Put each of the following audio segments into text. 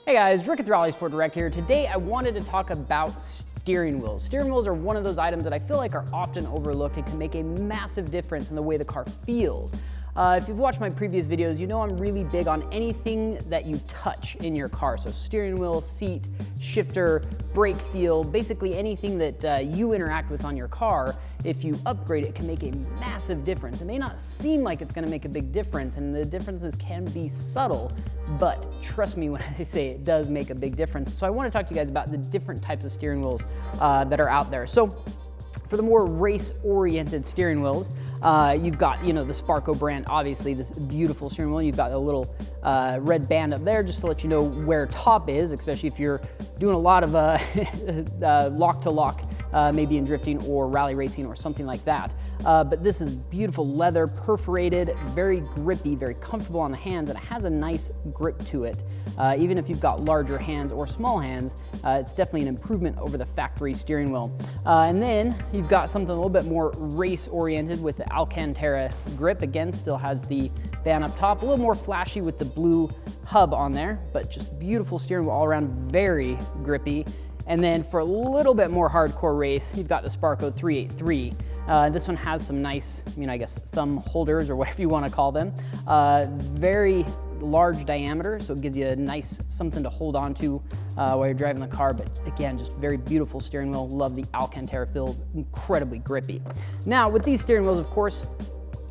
Hey guys, Rick at the RallySport Direct here. Today I wanted to talk about steering wheels. Steering wheels are one of those items that I feel like are often overlooked and can make a massive difference in the way the car feels. If you've watched my previous videos, you know I'm really big on anything that you touch in your car. So steering wheel, seat, shifter, brake feel, basically anything that you interact with on your car. If you upgrade it, can make a massive difference. It may not seem like it's gonna make a big difference, and the differences can be subtle, but trust me when I say it does make a big difference. So I wanna talk to you guys about the different types of steering wheels that are out there. So for the more race-oriented steering wheels, you've got, the Sparco brand, obviously, this beautiful steering wheel. You've got a little red band up there just to let you know where top is, especially if you're doing a lot of lock-to-lock, maybe in drifting or rally racing or something like that. But this is beautiful leather, perforated, very grippy, very comfortable on the hands, and it has a nice grip to it. Even if you've got larger hands or small hands, it's definitely an improvement over the factory steering wheel. And then you've got something a little bit more race-oriented with the Alcantara Grip. Again, still has the band up top, a little more flashy with the blue hub on there, but just beautiful steering wheel all around, very grippy. And then for a little bit more hardcore race, you've got the Sparco 383. This one has some nice, I guess thumb holders or whatever you want to call them. Very large diameter, so it gives you a nice something to hold on to while you're driving the car. But again, just very beautiful steering wheel. Love the Alcantara feel, incredibly grippy. Now with these steering wheels, of course,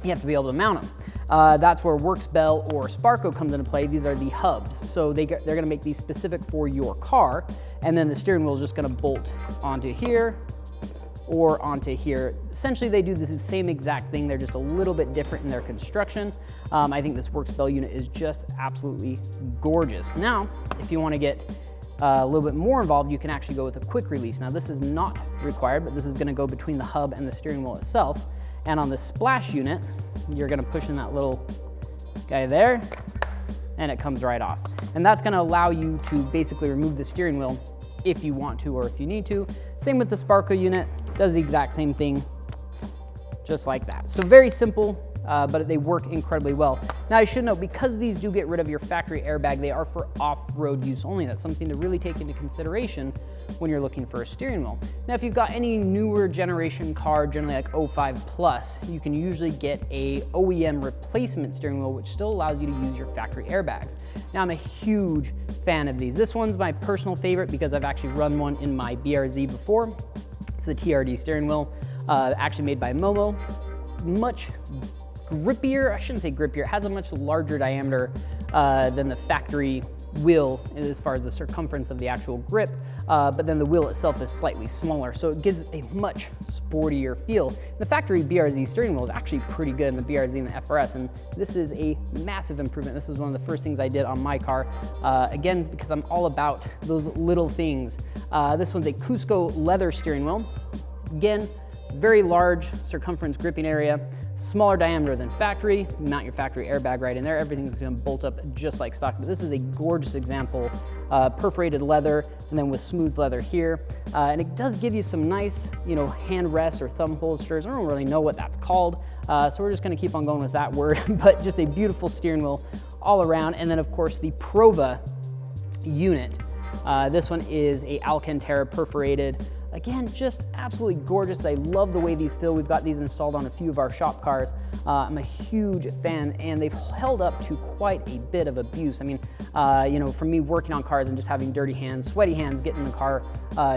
you have to be able to mount them. That's where Works Bell or Sparco comes into play. These are the hubs. So they're gonna make these specific for your car, and then the steering wheel is just gonna bolt onto here or onto here. Essentially, they do the same exact thing. They're just a little bit different in their construction. I think this Works Bell unit is just absolutely gorgeous. Now, if you wanna get a little bit more involved, you can actually go with a quick release. Now, this is not required, but this is gonna go between the hub and the steering wheel itself. And on the splash unit, you're gonna push in that little guy there, and it comes right off. And that's gonna allow you to basically remove the steering wheel if you want to or if you need to. Same with the Sparco unit, does the exact same thing, just like that. So very simple, but they work incredibly well. Now I should note, because these do get rid of your factory airbag, they are for off-road use only. That's something to really take into consideration when you're looking for a steering wheel. Now, if you've got any newer generation car, generally like 05 plus, you can usually get a OEM replacement steering wheel, which still allows you to use your factory airbags. Now, I'm a huge fan of these. This one's my personal favorite because I've actually run one in my BRZ before. It's the Trd Steering Wheel, actually made by Momo. Much grippier, I shouldn't say grippier, it has a much larger diameter than the factory wheel as far as the circumference of the actual grip, but then the wheel itself is slightly smaller, so it gives a much sportier feel. The factory BRZ steering wheel is actually pretty good in the BRZ and the FRS, and this is a massive improvement. This was one of the first things I did on my car, again, because I'm all about those little things. This one's a Kuzco leather steering wheel. Again, very large circumference gripping area, smaller diameter than factory. Mount your factory airbag right in there. Everything's gonna bolt up just like stock. But this is a gorgeous example. Perforated leather, and then with smooth leather here. And it does give you some nice, hand rests or thumb holsters. I don't really know what that's called. So we're just gonna keep on going with that word, but just a beautiful steering wheel all around. And then of course the Prova unit. This one is a Alcantara perforated. Again, just absolutely gorgeous. I love the way these feel. We've got these installed on a few of our shop cars. I'm a huge fan, and they've held up to quite a bit of abuse. I mean, for me working on cars and just having dirty hands, sweaty hands, getting in the car,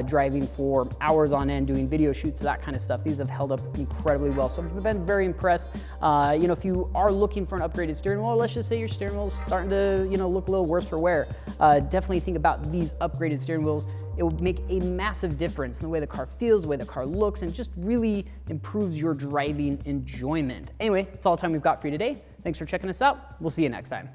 driving for hours on end, doing video shoots, that kind of stuff, these have held up incredibly well. So I've been very impressed. If you are looking for an upgraded steering wheel, let's just say your steering wheel is starting to, look a little worse for wear. Definitely think about these upgraded steering wheels. It will make a massive difference in the way the car feels, the way the car looks, and just really improves your driving enjoyment. Anyway, that's all the time we've got for you today. Thanks for checking us out. We'll see you next time.